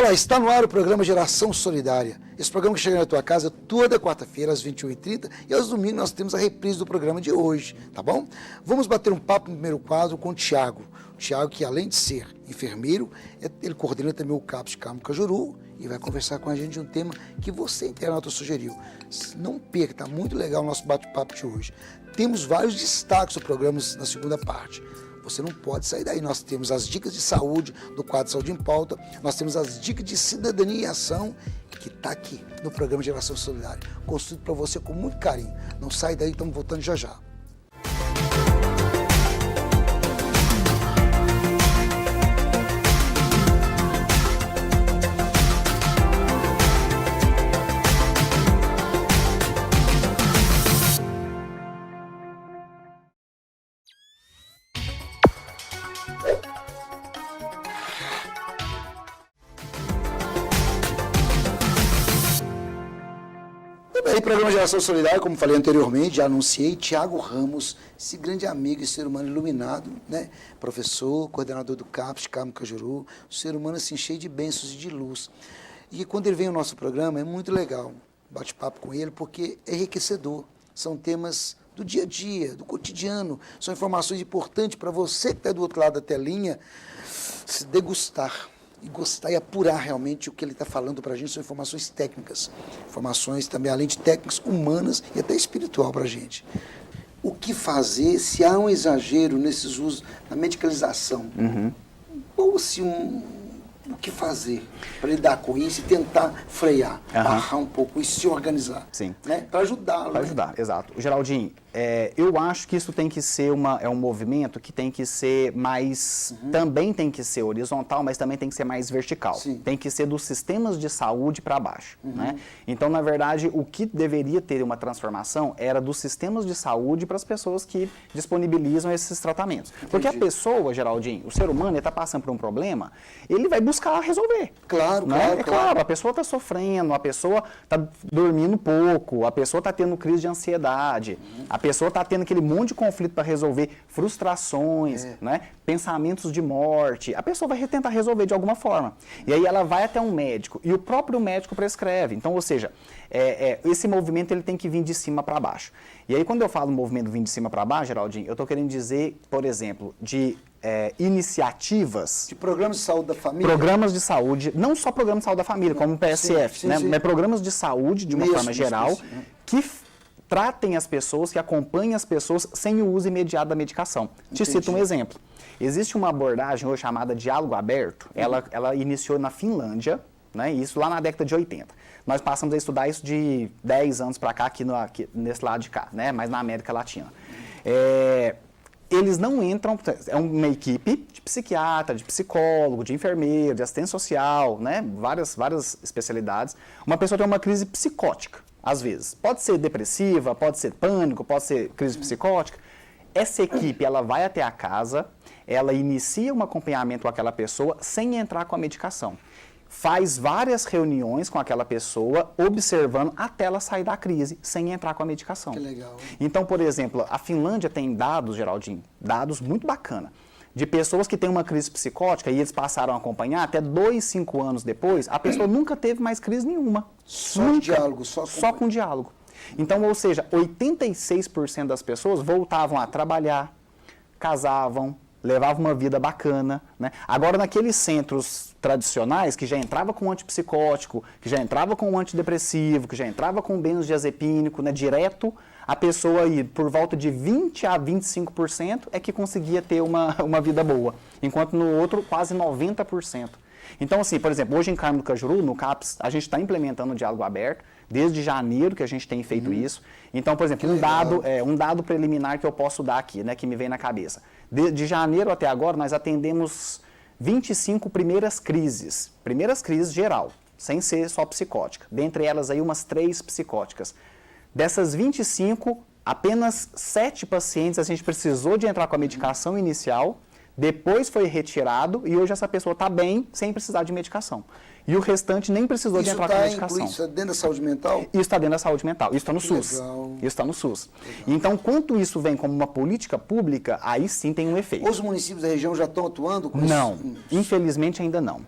Olá, está no ar o programa Geração Solidária. Esse programa que chega na tua casa toda quarta-feira às 21h30 e aos domingos nós temos a reprise do programa de hoje, tá bom? Vamos bater um papo no primeiro quadro com o Tiago. O Tiago, que além de ser enfermeiro, ele coordena também o CAPS Carmo Cajuru e vai conversar com a gente de um tema que você, internauta, sugeriu. Não perca, tá muito legal o nosso bate-papo de hoje. Temos vários destaques do programa na segunda parte. Você não pode sair daí. Nós temos as dicas de saúde do quadro Saúde em Pauta, nós temos as dicas de cidadania e ação, que está aqui no programa Geração Solidária, construído para você com muito carinho. Não sai daí, estamos voltando já já. Aí, programa Geração Solidária, como falei anteriormente, já anunciei, Tiago Ramos, esse grande amigo e ser humano iluminado, né? Professor, coordenador do CAPS, Carmo Cajuru, um ser humano assim, cheio de bênçãos e de luz. E quando ele vem ao nosso programa, é muito legal bate-papo com ele, porque é enriquecedor. São temas do dia a dia, do cotidiano, são informações importantes para você que está do outro lado da telinha se degustar. E gostar e apurar realmente o que ele está falando para a gente, são informações técnicas, informações também, além de técnicas, humanas e até espiritual para a gente. O que fazer se há um exagero nesses usos, na medicalização? Ou se o que fazer para lidar com isso e tentar frear, barrar um pouco e se organizar? Sim. Né? Para ajudá-lo. Para ajudar, exato. Geraldinho, eu acho que isso tem que ser um movimento que tem que ser mais, também tem que ser horizontal, mas também tem que ser mais vertical. Sim. Tem que ser dos sistemas de saúde para baixo. Né? Então, na verdade, o que deveria ter uma transformação era dos sistemas de saúde para as pessoas que disponibilizam esses tratamentos. Entendi. Porque a pessoa, Geraldinho, o ser humano, ele está passando por um problema, ele vai buscar resolver. Claro, né? claro. A pessoa está sofrendo, a pessoa está dormindo pouco, a pessoa está tendo crise de ansiedade, a pessoa está tendo aquele monte de conflito para resolver, frustrações, né? Pensamentos de morte. A pessoa vai tentar resolver de alguma forma. E aí ela vai até um médico e o próprio médico prescreve. Então, ou seja, esse movimento ele tem que vir de cima para baixo. E aí quando eu falo movimento vir de cima para baixo, Geraldinho, eu estou querendo dizer, por exemplo, de iniciativas... De programas de saúde da família? Programas de saúde, não só programas de saúde da família, como o PSF, sim, né? sim. Mas programas de saúde, de uma forma geral, que tratem as pessoas, que acompanhem as pessoas sem o uso imediato da medicação. Te cito um exemplo. Existe uma abordagem hoje chamada diálogo aberto, ela iniciou na Finlândia, né? Isso lá na década de 80. Nós passamos a estudar isso de 10 anos para cá, aqui nesse lado de cá, né? Mas na América Latina. Eles não entram, é uma equipe de psiquiatra, de psicólogo, de enfermeiro, de assistente social, né? Várias especialidades. Uma pessoa tem uma crise psicótica, às vezes. Pode ser depressiva, pode ser pânico, pode ser crise psicótica. Essa equipe, ela vai até a casa, ela inicia um acompanhamento com aquela pessoa sem entrar com a medicação. Faz várias reuniões com aquela pessoa, observando até ela sair da crise, sem entrar com a medicação. Que legal. Então, por exemplo, a Finlândia tem dados, Geraldinho, dados muito bacana, de pessoas que têm uma crise psicótica e eles passaram a acompanhar, até 2, 5 anos depois, a pessoa nunca teve mais crise nenhuma. Só de diálogo, só com diálogo. Então, ou seja, 86% das pessoas voltavam a trabalhar, casavam, levavam uma vida bacana, né? Agora, naqueles centros tradicionais, que já entrava com antipsicótico, que já entrava com antidepressivo, que já entrava com benzodiazepínico, né? Direto, a pessoa aí, por volta de 20% a 25% é que conseguia ter uma vida boa, enquanto no outro, quase 90%. Então, assim, por exemplo, hoje em Carmo Cajuru, no CAPS, a gente está implementando o diálogo aberto, desde janeiro que a gente tem feito isso. Então, por exemplo, um dado preliminar que eu posso dar aqui, né, que me vem na cabeça. De janeiro até agora, nós atendemos 25 primeiras crises geral, sem ser só psicótica. Dentre elas, aí, umas 3 psicóticas. Dessas 25, apenas 7 pacientes a gente precisou de entrar com a medicação inicial, Depois foi retirado e hoje essa pessoa está bem sem precisar de medicação. E o restante nem precisou de entrar com medicação. Isso está dentro da saúde mental? Isso está dentro da saúde mental. Isso está no SUS. Legal. Isso está no SUS. Então, quando isso vem como uma política pública, aí sim tem um efeito. Os municípios da região já estão atuando com Não, isso? infelizmente ainda não.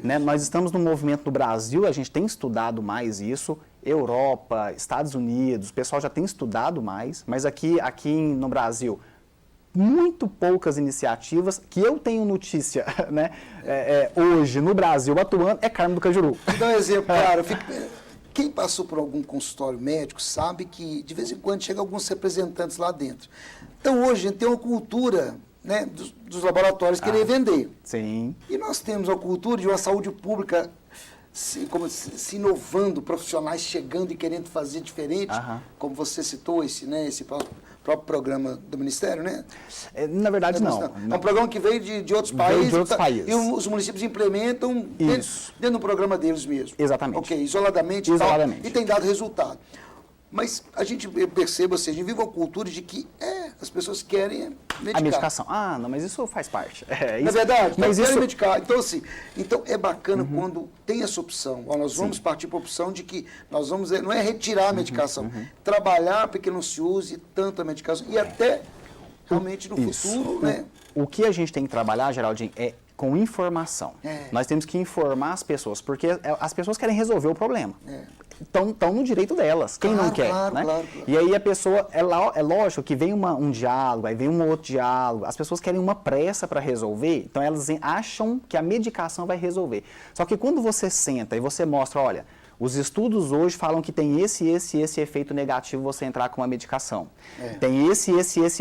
Né? Nós estamos no movimento no Brasil, a gente tem estudado mais isso. Europa, Estados Unidos, o pessoal já tem estudado mais, mas aqui no Brasil, muito poucas iniciativas que eu tenho notícia, né, hoje no Brasil atuando é Carmo do Cajuru. Vou dar um exemplo, claro. Quem passou por algum consultório médico sabe que de vez em quando chegam alguns representantes lá dentro. Então hoje a gente tem uma cultura, né, dos laboratórios querer vender. Sim. E nós temos a cultura de uma saúde pública se inovando, profissionais chegando e querendo fazer diferente, como você citou esse próprio programa do Ministério, né? Na verdade, não. É um programa que veio de outros países. E os municípios implementam dentro do programa deles mesmo. Exatamente. Ok, isoladamente. E tem dado resultado. Mas a gente percebe, ou seja, a gente vive uma cultura de que as pessoas querem medicar. A medicação. Não, mas isso faz parte. Não é verdade? Mas querem medicar. Então, assim, é bacana quando tem essa opção. Nós vamos partir para a opção de que nós vamos, não é retirar a medicação, trabalhar para que não se use tanto a medicação e até realmente no futuro, né? O que a gente tem que trabalhar, Geraldinho, é com informação. Nós temos que informar as pessoas, porque as pessoas querem resolver o problema. Estão no direito delas, quem não quer, né? Claro. E aí a pessoa, é lógico que vem um diálogo, aí vem um outro diálogo, as pessoas querem uma pressa para resolver, então elas acham que a medicação vai resolver. Só que quando você senta e você mostra, olha, os estudos hoje falam que tem esse efeito negativo você entrar com a medicação. Tem esse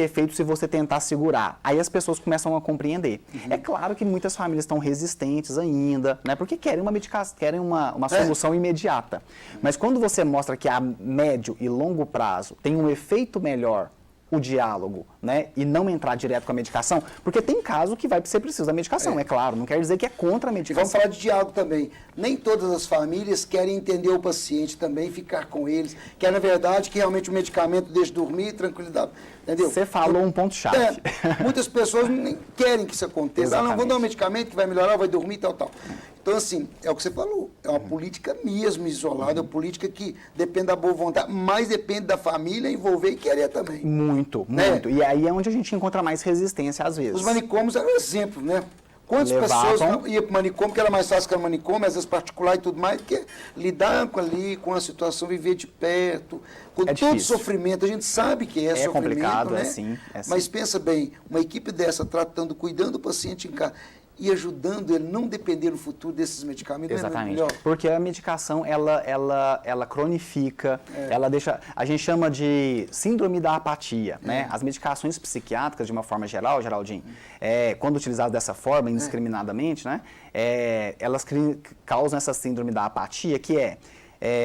efeito se você tentar segurar. Aí as pessoas começam a compreender. É claro que muitas famílias estão resistentes ainda, né? Porque querem uma medicação, querem uma solução imediata. Mas quando você mostra que a médio e longo prazo tem um efeito melhor, o diálogo, né, e não entrar direto com a medicação, porque tem caso que vai ser preciso da medicação, é claro, não quer dizer que é contra a medicação. E vamos falar de diálogo também. Nem todas as famílias querem entender o paciente também, ficar com eles, que na verdade, que realmente o medicamento deixe dormir, tranquilidade, entendeu? Você falou um ponto-chave. Muitas pessoas nem querem que isso aconteça. Não, vou dar um medicamento que vai melhorar, vai dormir, tal. Então, assim, é o que você falou, é uma política mesmo isolada, é uma política que depende da boa vontade, mas depende da família envolver e querer também. Muito. E aí é onde a gente encontra mais resistência, às vezes. Os manicômios eram um exemplo, né? Quantas pessoas iam para o manicômio, que era mais fácil que era manicômio, às vezes particular e tudo mais, porque lidar com a situação, viver de perto, com todo o sofrimento, a gente sabe que é sofrimento, complicado, né? É sim. Mas pensa bem, uma equipe dessa tratando, cuidando do paciente em casa e ajudando ele não depender no futuro desses medicamentos. Exatamente. Não é melhor? Porque a medicação, ela cronifica, ela deixa, a gente chama de síndrome da apatia, né? As medicações psiquiátricas, de uma forma geral, Geraldinho, quando utilizadas dessa forma, indiscriminadamente, né? Elas causam essa síndrome da apatia, que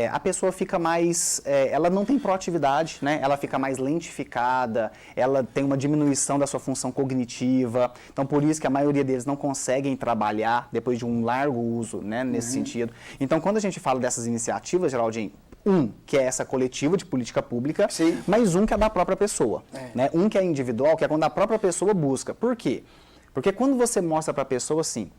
a pessoa fica mais, ela não tem proatividade, né? Ela fica mais lentificada, ela tem uma diminuição da sua função cognitiva, então por isso que a maioria deles não conseguem trabalhar depois de um largo uso, né, nesse sentido. Então quando a gente fala dessas iniciativas, Geraldinho, que é essa coletiva de política pública, mas que é da própria pessoa, né? Que é individual, que é quando a própria pessoa busca. Por quê? Porque quando você mostra para a pessoa assim,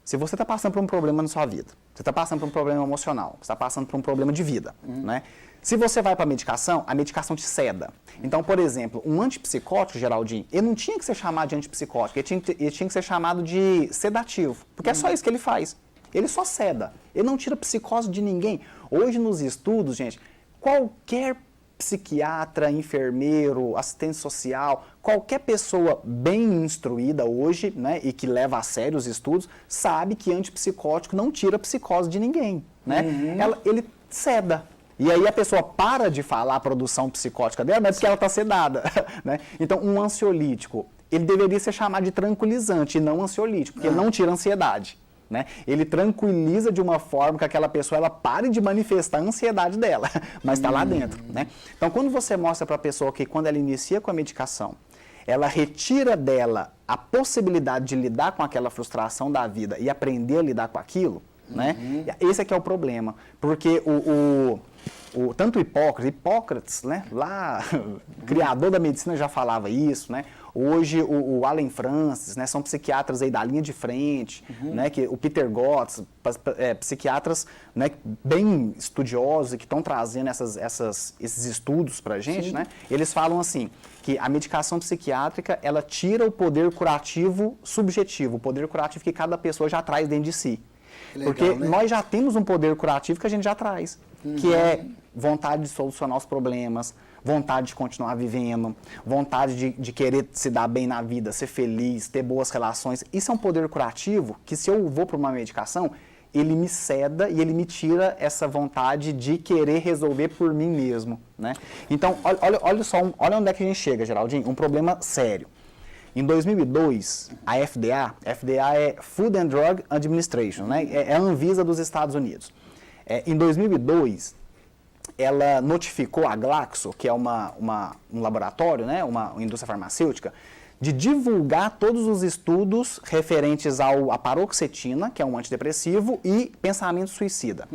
se você está passando por um problema na sua vida, você está passando por um problema emocional, você está passando por um problema de vida, né? Se você vai para a medicação te ceda. Então, por exemplo, um antipsicótico, Geraldinho, ele não tinha que ser chamado de antipsicótico, ele tinha que ser chamado de sedativo, porque é só isso que ele faz. Ele só ceda, ele não tira psicose de ninguém. Hoje nos estudos, gente, qualquer psiquiatra, enfermeiro, assistente social, qualquer pessoa bem instruída hoje, né, e que leva a sério os estudos, sabe que antipsicótico não tira psicose de ninguém, né? Ele ceda. E aí a pessoa para de falar a produção psicótica dela, mas porque ela está sedada, né? Então, um ansiolítico, ele deveria ser chamado de tranquilizante e não ansiolítico, porque ele não tira ansiedade. Né? Ele tranquiliza de uma forma que aquela pessoa ela pare de manifestar a ansiedade dela, mas está lá dentro. Né? Então, quando você mostra para a pessoa que quando ela inicia com a medicação, ela retira dela a possibilidade de lidar com aquela frustração da vida e aprender a lidar com aquilo, né? Esse é que é o problema, porque tanto Hipócrates, né, lá, criador da medicina já falava isso, né? Hoje, o Allen Francis, né, são psiquiatras aí da linha de frente, né, o Peter Gotts, psiquiatras, né, bem estudiosos e que estão trazendo esses estudos para a gente, né, eles falam assim, que a medicação psiquiátrica, ela tira o poder curativo subjetivo, o poder curativo que cada pessoa já traz dentro de si. Legal, porque né? nós já temos um poder curativo que a gente já traz, que é vontade de solucionar os problemas, vontade de continuar vivendo, vontade de querer se dar bem na vida, ser feliz, ter boas relações. Isso é um poder curativo que, se eu vou para uma medicação, ele me ceda e ele me tira essa vontade de querer resolver por mim mesmo, né? Então, olha onde é que a gente chega, Geraldinho, um problema sério. Em 2002, a FDA é Food and Drug Administration, né? É a Anvisa dos Estados Unidos. Em 2002, ela notificou a Glaxo, que é um laboratório, né? uma indústria farmacêutica, de divulgar todos os estudos referentes à paroxetina, que é um antidepressivo, e pensamento suicida.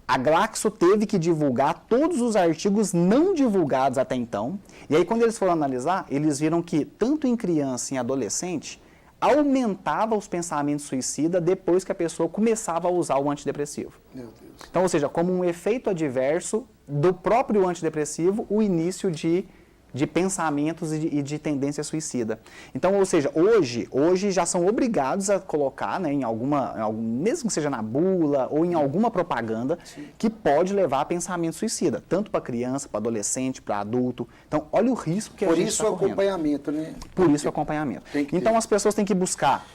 A Glaxo teve que divulgar todos os artigos não divulgados até então. E aí, quando eles foram analisar, eles viram que, tanto em criança e em adolescente, aumentava os pensamentos suicidas depois que a pessoa começava a usar o antidepressivo. Meu Deus. Então, ou seja, como um efeito adverso do próprio antidepressivo, o início de pensamentos e de tendência suicida. Então, ou seja, hoje já são obrigados a colocar, né, mesmo que seja na bula ou em alguma propaganda, que pode levar a pensamento suicida, tanto para criança, para adolescente, para adulto. Então, olha o risco que a gente está correndo. Por isso o acompanhamento, né? Por isso o acompanhamento. Então, as pessoas têm que buscar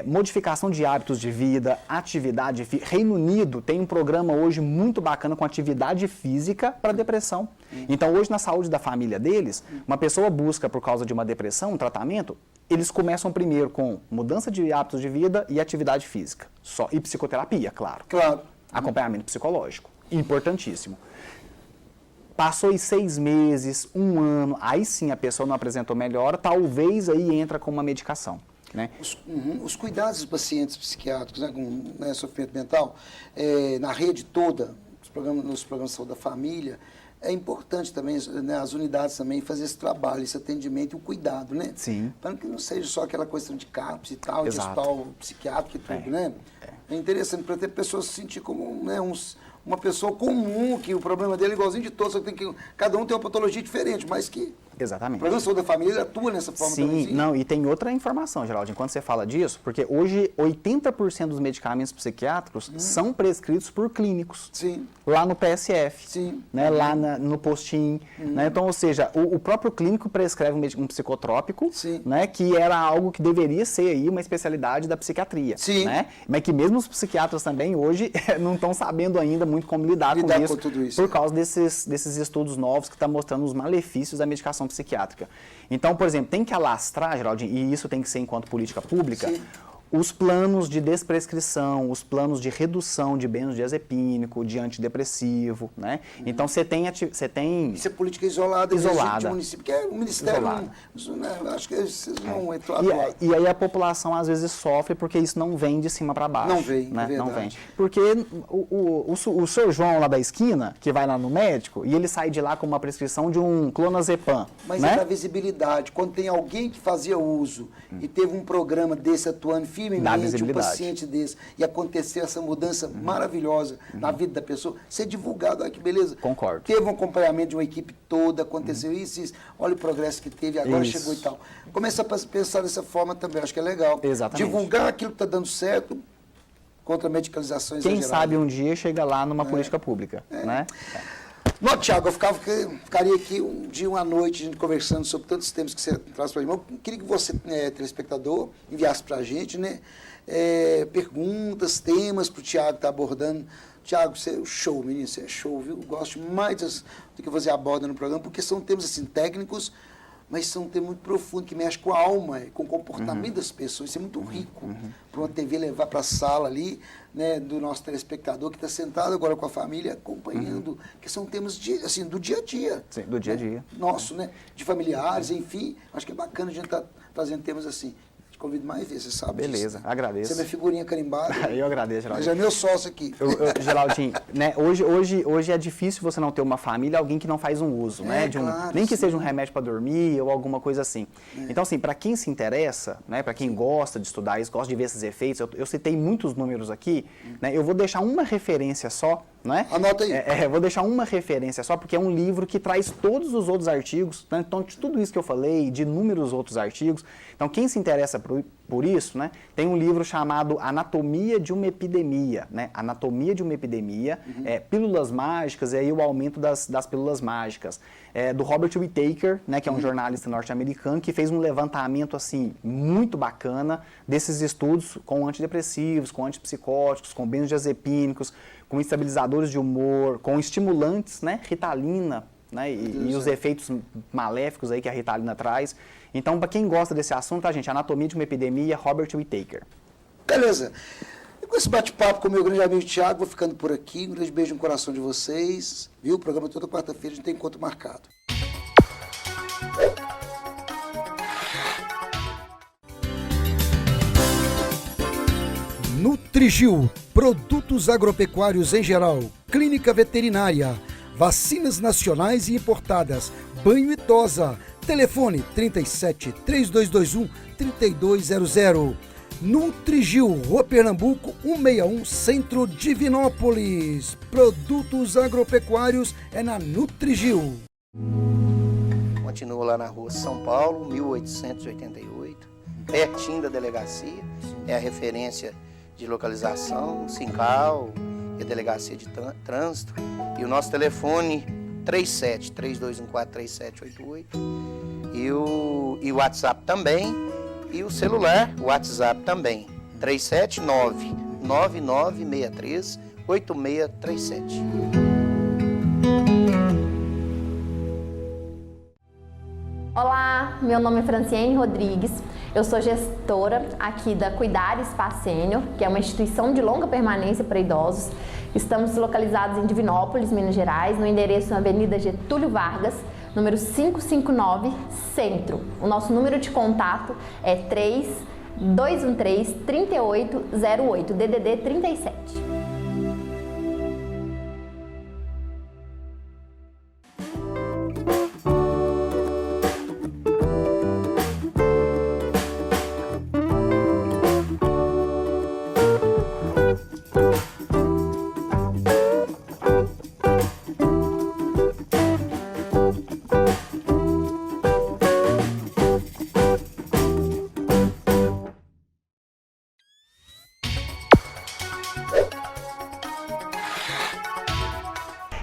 modificação de hábitos de vida, atividade física. Reino Unido tem um programa hoje muito bacana com atividade física para depressão. Então, hoje, na saúde da família deles, uma pessoa busca, por causa de uma depressão, um tratamento, eles começam primeiro com mudança de hábitos de vida e atividade física. E psicoterapia, claro. Claro. Acompanhamento psicológico. Importantíssimo. Passou aí 6 meses, 1 ano, aí sim a pessoa não apresentou melhora, talvez aí entra com uma medicação. Né? Os cuidados dos pacientes psiquiátricos, né, com sofrimento mental, na rede toda, nos programas de saúde da família, é importante também, né, as unidades também fazer esse trabalho, esse atendimento e o cuidado, né? Sim. Para que não seja só aquela questão de CAPS e tal, de Exato. hospital psiquiátrico e tudo, né? É interessante para ter pessoas se sentir como, né, uma pessoa comum, que o problema dele é igualzinho de todos, cada um tem uma patologia diferente, mas que... Exatamente. O programa de saúde da família atua nessa forma também. Sim, não, e tem outra informação, Geraldinho, quando você fala disso, porque hoje 80% dos medicamentos psiquiátricos são prescritos por clínicos. Sim. Lá no PSF. Sim. Né, lá no postinho. Né, então, ou seja, o próprio clínico prescreve um psicotrópico, né, que era algo que deveria ser aí uma especialidade da psiquiatria. Sim. Né, mas que mesmo os psiquiatras também hoje não estão sabendo ainda muito como lidar com tudo isso, por causa desses estudos novos que estão mostrando os malefícios da medicação psiquiátrica. Então, por exemplo, tem que alastrar, Geraldinho, e isso tem que ser enquanto política pública, os planos de desprescrição, os planos de redução de benzodiazepínico, de antidepressivo, né? Então, você tem... Isso é política isolada. De município, porque o Ministério, acho que vocês não atuar. E aí a população, às vezes, sofre porque isso não vem de cima para baixo. Não vem, né? É verdade. Não vem. Porque o senhor João lá da esquina, que vai lá no médico, e ele sai de lá com uma prescrição de um clonazepam. Mas né? é da visibilidade. Quando tem alguém que fazia uso e teve um programa desse atuando firmemente, um paciente desse, e aconteceu essa mudança maravilhosa na vida da pessoa, ser divulgado, olha que beleza. Concordo. Teve um acompanhamento de uma equipe toda, aconteceu isso, olha o progresso que teve, agora chegou e tal. Começa a pensar dessa forma também, acho que é legal. Exatamente. Divulgar aquilo que está dando certo contra a medicalização exagerada. Quem sabe um dia chega lá numa política pública, né? Não, Tiago, eu ficaria aqui um dia, uma noite, a gente conversando sobre tantos temas que você traz para a gente. Eu queria que você, telespectador, enviasse para a gente, né, perguntas, temas para o Tiago estar abordando. Tiago, você é o show, menino, você é show, viu? Eu gosto mais do que você aborda no programa, porque são temas assim, técnicos, mas são temas muito profundos, que mexem com a alma, com o comportamento das pessoas. Isso é muito rico para uma TV levar para a sala ali, né, do nosso telespectador que está sentado agora com a família acompanhando, que são temas assim, do dia a dia. Sim, do dia a dia. Nosso, né? De familiares, enfim. Acho que é bacana a gente estar trazendo temas assim. convido mais vezes, você sabe Beleza, disso, né? agradeço. Você é minha figurinha carimbada. Eu agradeço, Geraldinho. Já é meu sócio aqui. Geraldinho, né, hoje é difícil você não ter uma família, alguém que não faz um uso, né? Claro, nem que sim. seja um remédio para dormir ou alguma coisa assim. Então, assim, para quem se interessa, né, para quem gosta de estudar isso, gosta de ver esses efeitos, eu citei muitos números aqui, né? Eu vou deixar uma referência só, né? Anota aí. Vou deixar uma referência só, porque é um livro que traz todos os outros artigos, né? Então, de tudo isso que eu falei, de inúmeros outros artigos. Então, quem se interessa por isso, né? Tem um livro chamado Anatomia de uma Epidemia, né? Anatomia de uma Epidemia, Pílulas Mágicas e aí o aumento das pílulas mágicas. Do Robert Whittaker, né? Que é um jornalista norte-americano, que fez um levantamento, assim, muito bacana desses estudos com antidepressivos, com antipsicóticos, com benzodiazepínicos, com estabilizadores de humor, com estimulantes, né? Ritalina, né? E os efeitos maléficos aí que a Ritalina traz. Então, para quem gosta desse assunto, tá, gente? Anatomia de uma Epidemia, Robert Whittaker. Beleza. E com esse bate-papo com o meu grande amigo Thiago, vou ficando por aqui. Um grande beijo no coração de vocês. Viu? O programa toda quarta-feira, a gente tem encontro marcado. Nutrigil, produtos agropecuários em geral, clínica veterinária, vacinas nacionais e importadas, banho e tosa. Telefone 37 3221 3200. Nutrigil, Rua Pernambuco 161, Centro Divinópolis. Produtos agropecuários é na Nutrigil. Continua lá na rua São Paulo, 1888, pertinho da delegacia. É a referência de localização, Sincal, e a delegacia de trânsito. E o nosso telefone 37 3214 3788 e o WhatsApp também, e o celular, o WhatsApp também, 379 9963 8637. Olá, meu nome é Franciene Rodrigues, eu sou gestora aqui da Cuidar Spa Sênior, que é uma instituição de longa permanência para idosos. Estamos localizados em Divinópolis, Minas Gerais, no endereço na Avenida Getúlio Vargas, número 559, Centro. O nosso número de contato é 3213-3808, DDD 37.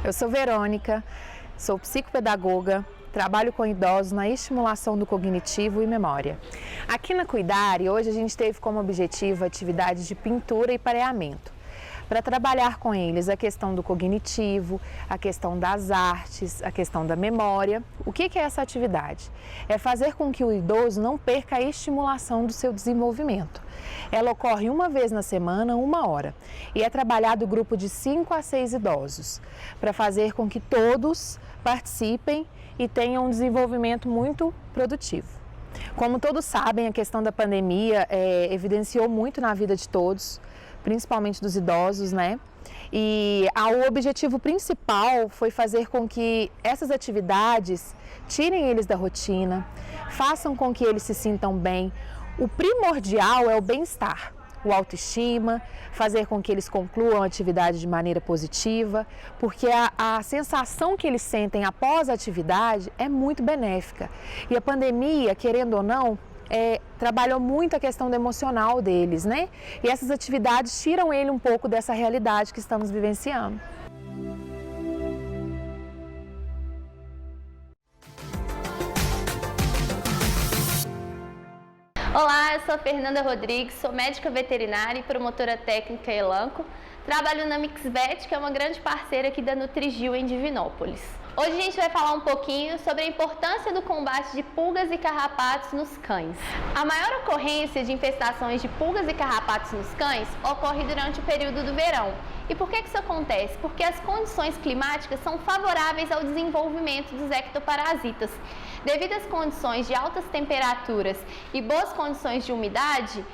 Eu sou Verônica, sou psicopedagoga, trabalho com idosos na estimulação do cognitivo e memória. Aqui na Cuidar, hoje a gente teve como objetivo atividades de pintura e pareamento, para trabalhar com eles a questão do cognitivo, a questão das artes, a questão da memória. O que é essa atividade? É fazer com que o idoso não perca a estimulação do seu desenvolvimento. Ela ocorre uma vez na semana, 1 hora, e é trabalhado grupo de 5 a 6 idosos, para fazer com que todos participem e tenham um desenvolvimento muito produtivo. Como todos sabem, a questão da pandemia evidenciou muito na vida de todos, principalmente dos idosos, né? E o objetivo principal foi fazer com que essas atividades tirem eles da rotina, façam com que eles se sintam bem. O primordial é o bem-estar, o autoestima, fazer com que eles concluam a atividade de maneira positiva, porque a sensação que eles sentem após a atividade é muito benéfica. E a pandemia, querendo ou não, trabalhou muito a questão do emocional deles, né? E essas atividades tiram ele um pouco dessa realidade que estamos vivenciando. Olá, eu sou a Fernanda Rodrigues, sou médica veterinária e promotora técnica Elanco. Trabalho na Mixvet, que é uma grande parceira aqui da Nutrigil em Divinópolis. Hoje a gente vai falar um pouquinho sobre a importância do combate de pulgas e carrapatos nos cães. A maior ocorrência de infestações de pulgas e carrapatos nos cães ocorre durante o período do verão, E por que isso acontece? Porque as condições climáticas são favoráveis ao desenvolvimento dos ectoparasitas. Devido às condições de altas temperaturas e boas condições de umidade,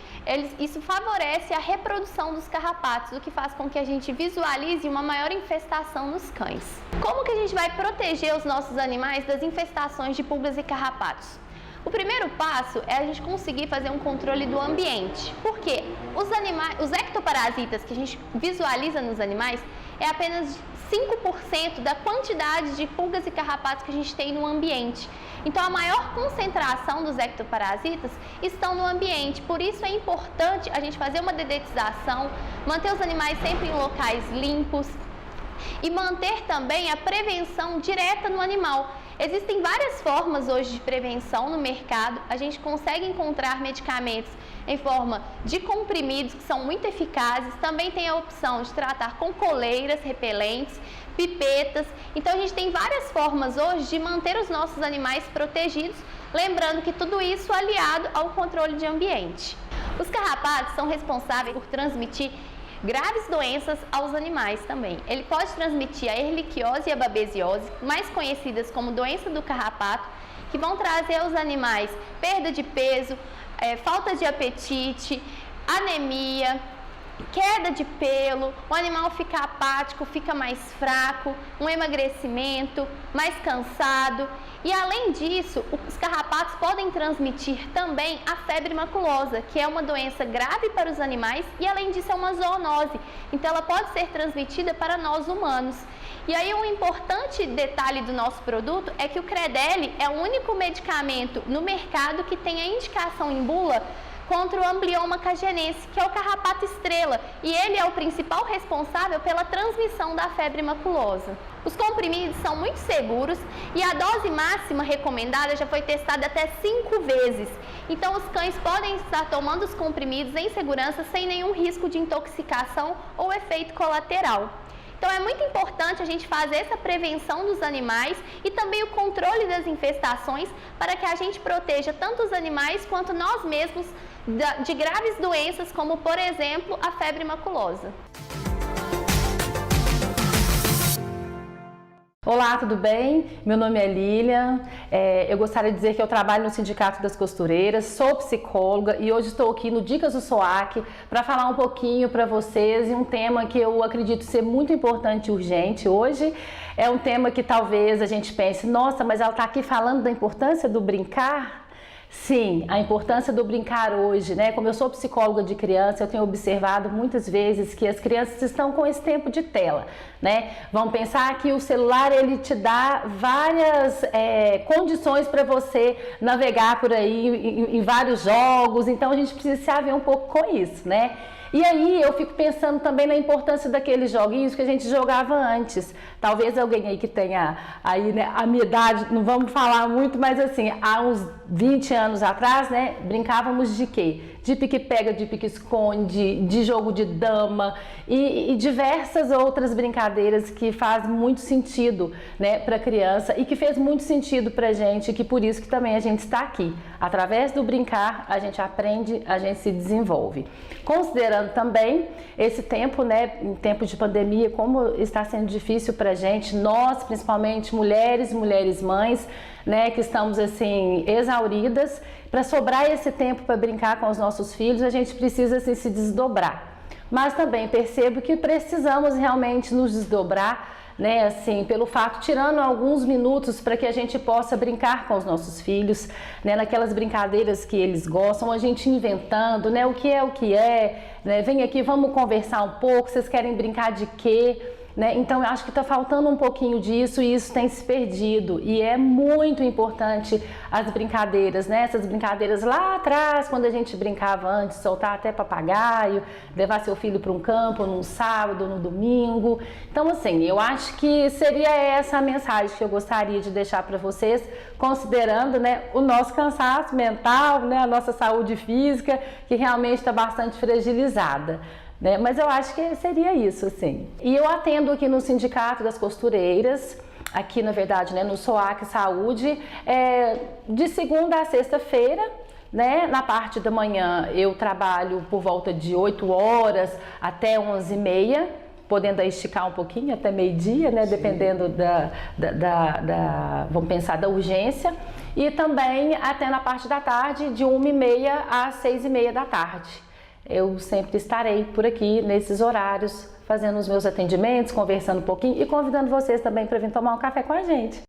isso favorece a reprodução dos carrapatos, o que faz com que a gente visualize uma maior infestação nos cães. Como que a gente vai proteger os nossos animais das infestações de pulgas e carrapatos? O primeiro passo é a gente conseguir fazer um controle do ambiente, porque os ectoparasitas que a gente visualiza nos animais é apenas 5% da quantidade de pulgas e carrapatos que a gente tem no ambiente. Então, a maior concentração dos ectoparasitas estão no ambiente, por isso é importante a gente fazer uma dedetização, manter os animais sempre em locais limpos e manter também a prevenção direta no animal. Existem várias formas hoje de prevenção no mercado, a gente consegue encontrar medicamentos em forma de comprimidos que são muito eficazes, também tem a opção de tratar com coleiras repelentes, pipetas, então a gente tem várias formas hoje de manter os nossos animais protegidos, lembrando que tudo isso aliado ao controle de ambiente. Os carrapatos são responsáveis por transmitir graves doenças aos animais também. Ele pode transmitir a erliquiose e a babesiose, mais conhecidas como doença do carrapato, que vão trazer aos animais perda de peso, falta de apetite, anemia, queda de pelo, o animal fica apático, fica mais fraco, um emagrecimento, mais cansado. E além disso, os carrapatos podem transmitir também a febre maculosa, que é uma doença grave para os animais e além disso é uma zoonose, então ela pode ser transmitida para nós humanos. E aí um importante detalhe do nosso produto é que o Credelio é o único medicamento no mercado que tem a indicação em bula contra o amblioma cagenense, que é o carrapato estrela, e ele é o principal responsável pela transmissão da febre maculosa. Os comprimidos são muito seguros e a dose máxima recomendada já foi testada até 5 vezes. Então os cães podem estar tomando os comprimidos em segurança sem nenhum risco de intoxicação ou efeito colateral. Então é muito importante a gente fazer essa prevenção dos animais e também o controle das infestações para que a gente proteja tanto os animais quanto nós mesmos de graves doenças como, por exemplo, a febre maculosa. Olá, tudo bem? Meu nome é Lilian, eu gostaria de dizer que eu trabalho no Sindicato das Costureiras, sou psicóloga e hoje estou aqui no Dicas do SOAC para falar um pouquinho para vocês de um tema que eu acredito ser muito importante e urgente hoje. É um tema que talvez a gente pense, nossa, mas ela está aqui falando da importância do brincar? Sim, a importância do brincar hoje, né? Como eu sou psicóloga de criança, eu tenho observado muitas vezes que as crianças estão com esse tempo de tela, né? Vamos pensar que o celular, ele te dá várias condições para você navegar por aí em vários jogos, então a gente precisa se haver um pouco com isso, né? E aí eu fico pensando também na importância daqueles joguinhos que a gente jogava antes. Talvez alguém aí que tenha aí, né, a minha idade, não vamos falar muito, mas assim, há uns 20 anos atrás, né, brincávamos de quê? De pique-pega, de pique-esconde, de jogo de dama e diversas outras brincadeiras que faz muito sentido, né, para a criança e que fez muito sentido para a gente, que por isso que também a gente está aqui. Através do brincar, a gente aprende, a gente se desenvolve. Considerando também esse tempo, né, em tempo de pandemia, como está sendo difícil para a gente, nós, principalmente mulheres mães, né, que estamos assim exauridas, para sobrar esse tempo para brincar com os nossos filhos, a gente precisa assim, se desdobrar. Mas também percebo que precisamos realmente nos desdobrar, né, assim, pelo fato, tirando alguns minutos para que a gente possa brincar com os nossos filhos, né, naquelas brincadeiras que eles gostam, a gente inventando, né, o que é, né, vem aqui, vamos conversar um pouco, vocês querem brincar de quê? Né? Então, eu acho que está faltando um pouquinho disso e isso tem se perdido. E é muito importante as brincadeiras, né? Essas brincadeiras lá atrás, quando a gente brincava antes, soltar até papagaio, levar seu filho para um campo num sábado, no domingo. Então, assim, eu acho que seria essa a mensagem que eu gostaria de deixar para vocês, considerando, né, o nosso cansaço mental, né, a nossa saúde física, que realmente está bastante fragilizada. Né? Mas eu acho que seria isso, assim. E eu atendo aqui no Sindicato das Costureiras, aqui na verdade, né, no SOAC Saúde, de segunda a sexta-feira, né? Na parte da manhã eu trabalho por volta de 8 horas até 11h30, podendo esticar um pouquinho até meio-dia, né? Dependendo vamos pensar, da urgência. E também até na parte da tarde, de 1h30 às 6h30 da tarde. Eu sempre estarei por aqui nesses horários, fazendo os meus atendimentos, conversando um pouquinho e convidando vocês também para vir tomar um café com a gente.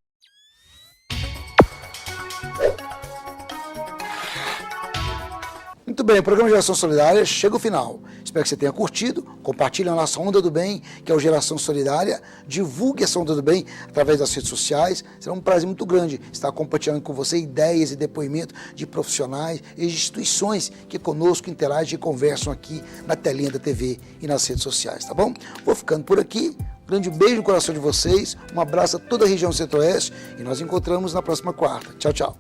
Muito bem, o programa Geração Solidária chega ao final. Espero que você tenha curtido, compartilhe a nossa Onda do Bem, que é o Geração Solidária, divulgue essa Onda do Bem através das redes sociais. Será um prazer muito grande estar compartilhando com você ideias e depoimentos de profissionais e de instituições que conosco interagem e conversam aqui na telinha da TV e nas redes sociais, tá bom? Vou ficando por aqui. Um grande beijo no coração de vocês, um abraço a toda a região Centro-Oeste e nós nos encontramos na próxima quarta. Tchau, tchau.